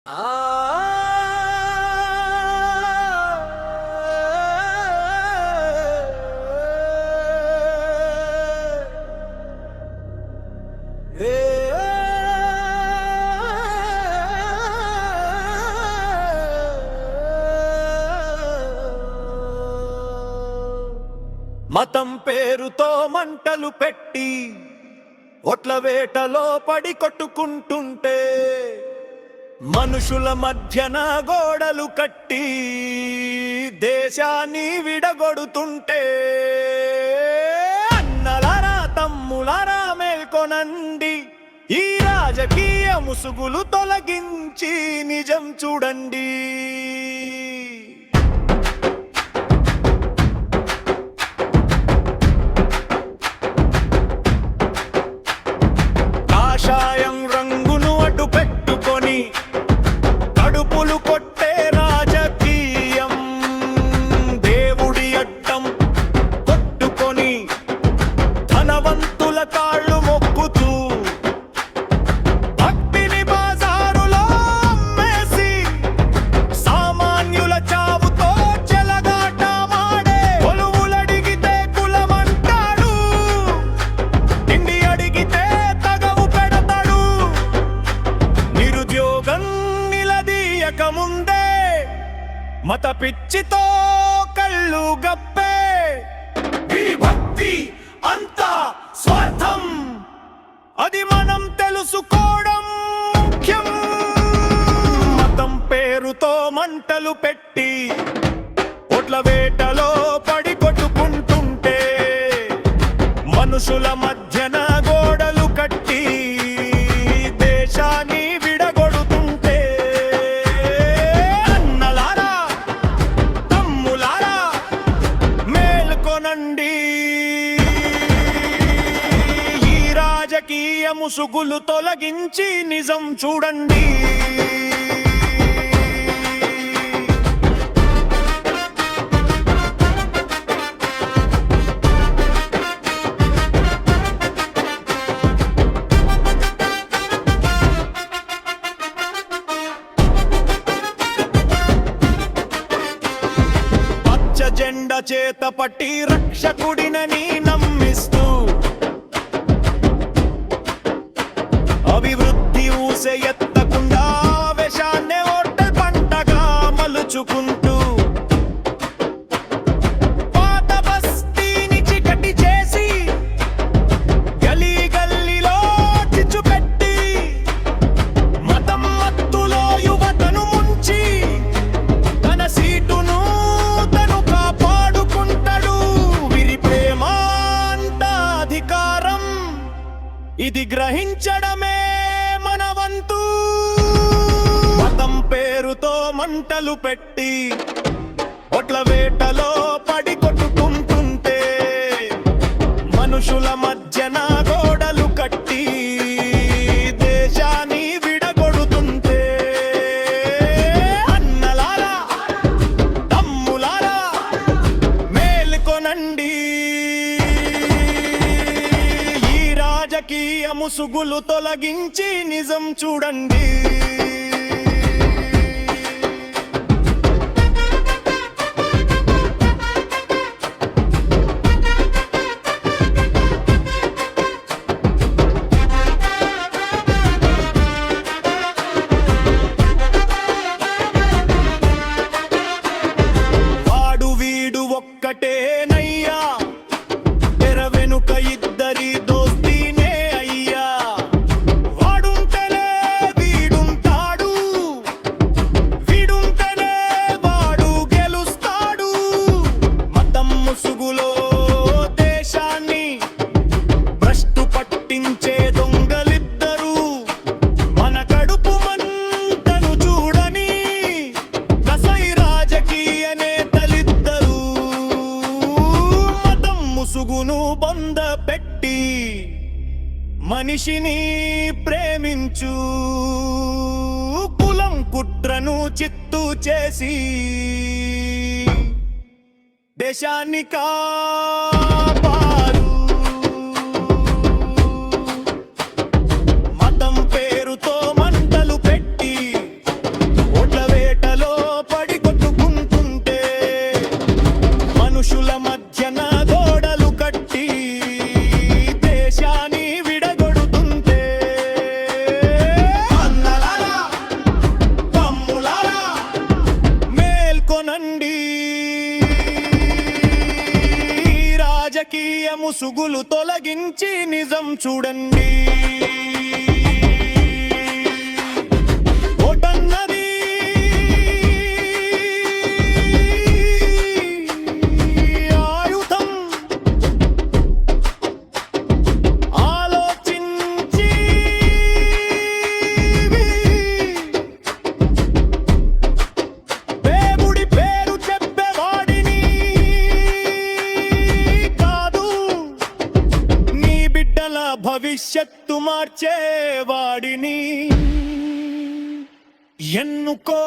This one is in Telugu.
మతం పేరుతో మంటలు పెట్టి ఒట్ల వేటలో పడి కొట్టుకుంటుంటే, మనుషుల మధ్యన గోడలు కట్టి దేశాన్ని విడగొడుతుంటే, అన్నలారా తమ్ములారా మేల్కొనండి, ఈ రాజకీయ ముసుగులు తొలగించి నిజం చూడండి. కాషాయం రంగును అడ్డు పెట్టుకొని కడుపులు కొట్టే రాజకీయం, దేవుడి అడ్డం కొట్టుకొని ధనవంతుల కాళ్ళు మొక్కుతూ భక్తిని బాజారులో అమ్మేసి సామాన్యుల చావుతో చెలగాటమాడే, కొలువులడిగితే కులమంటాడు, తిండి అడిగితే తగవు పెడతాడు. నిరుద్యోగం నిలదీయక ముందే మత పిచ్చితో కళ్ళు గప్పే, ఈ భక్తి అంతా స్వార్థం, అది మనం తెలుసుకోవడం ముఖ్యం. మతం పేరుతో మంటలు పెట్టి ఒట్ల వేటలో పడి కొట్టుకుంటుంటే, మనుషుల మధ్యన గోడలు కట్టి దేశాన్ని విడగొడుతుంటే, అన్నలారా తమ్ములారా మేల్కొనండి, ఈ రాజకీయ ముసుగులు తొలగించి నిజం చూడండి. పచ్చ జెండా చేత పట్టి రక్షకుడినని నమ్మిస్తూ, అభివృద్ధి ఊసే ఎత్తకుండా వేషాన్నే ఓటల్ పంటగా మలుచుకుంటూ, పాత బస్తీని చికటి చేసి గలీ గల్లీలో చిచ్చు పెట్టి, మతం మత్తులో యువతను ముంచి తన సీటును తను కాపాడుకుంటాడు. వీరి ప్రేమ అంతా అధికారం, ఇది గ్రహించడమే మన వంతు. మతం పేరుతో మంటలు పెట్టి ఒట్ల వేటలో పడి కొట్టుకుంటుంటే, మనుషుల మధ్యన గోడలు కట్టి దేశాన్ని విడగొడుతుంటే, అన్నలారా తమ్ములారా మేల్కొనండి, ఈ రాజకీయ ముసుగులు తొలగించి నిజం చూడండి. వాడు వీడు ఒక్కటేనయ్యా, తెర వెనుక ఇద్దరి దోస్తీనే అయ్యా, వాడుంటేనే వీడుంటాడు, వీడుంటేనే వాడు గెలుస్తాడు. మతం ముసుగులో దేశాన్ని భ్రష్టు పట్టించే దొంగలిద్దరు, మన కడుపు మంటను చూడని కసై రాజకీయ నేతలిద్దరు. మతం ముసుగును బొంద పెట్టి మనిషిని ప్రేమించు, కులం కుట్రను చిత్తు చేసి దేశాన్ని కాపాడు. మతం పేరుతో మంటలు పెట్టి ముసుగులు తొలగించి నిజం చూడండి. ఓటన్నది ఆయుధం, ఆలోచించి దేవుడి పేరు చెప్పేవాడిని కాదు, నీ బిడ్డల భవిష్యత్తు మార్చేవాడిని ఎన్నుకో.